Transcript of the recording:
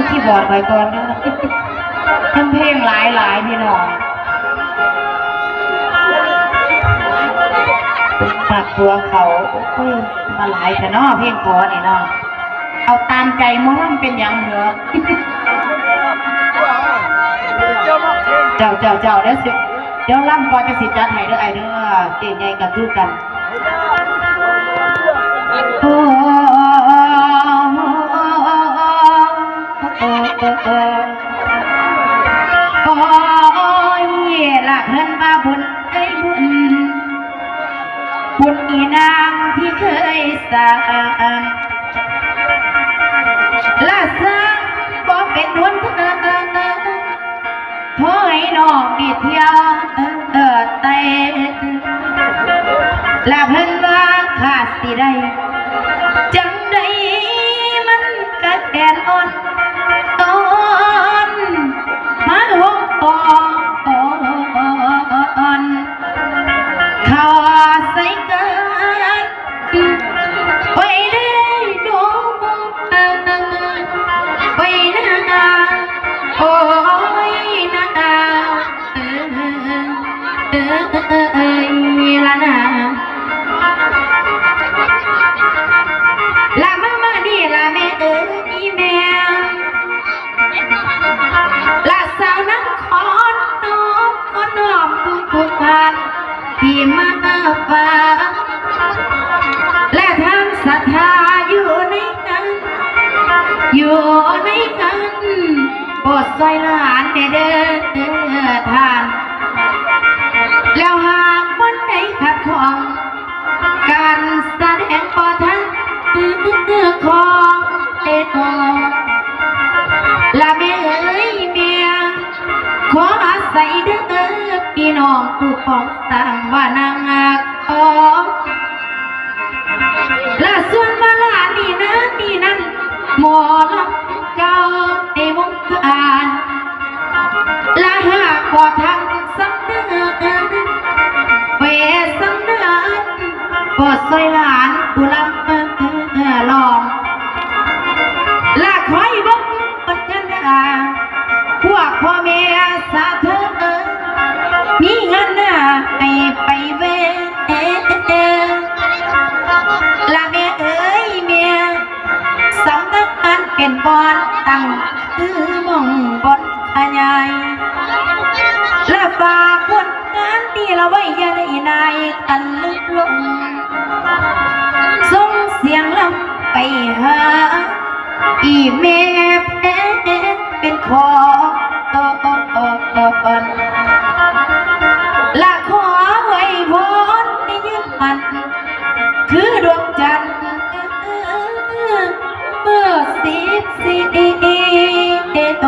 ที่บอร์ดไว้ก่อนเด้อมันเพลงหลายพี่น้องปักตัวเขามาหลายแต่นอเพลงขอนี่เนาะเอาตามใจมอลำเป็นอย่างเหรอเจ้าเดี๋ยวสิเดี๋ยวล่ำก่อนจะสิจัดให้เด้อไอเด้อเจ๊ใหญ่กับคือกันโอ้ยละเพิ่นมาบุญไอ้บุญอีนางที่เคยสร้างละสร้างบ่เป็นหนทางพอให้น้องได้เที่ยวไต่ละเพิ่นว่าขาดสิได้จังใดมันกะแดนอ่อนตอนมาหกปอนข้าใส่กันไปได้ดูไปนาโอ้ยนาละนาละมาดีละแม่อีแม่ละสาวนักขอน้อมทุกท่านที่มาฟังและทางศรัทธาอยู่ในกันโปรดซอยหลานเด้อท่านแล้วหากวันใดขัดข้องการแสดงพอท่านของละแม่เอ้ยเมียขออาศัยเด้อพี่น้องผู้ปองต่างว่านางละส่วนมาลานี่นั่นหมอลำเก่าในวงการละหากพอทางสำเนินเวสำเนินโปรดซอยหลานผู้ลำลองละคอยบอกปัญญาพวกพ่อแม่สาธุมีเงินให้ไปเวละแม่เอ้ยเมียสำนักงานเป็นบอนตั้งคือมองบนขยายและฝากผลงานที่เราไว้ยันนายกันลึกลงส่งเสียงลำไปหาอีเมเพเป็นขอละขอไว้พรในยึดมันคือดวงจันทร์เมื่อ14 ต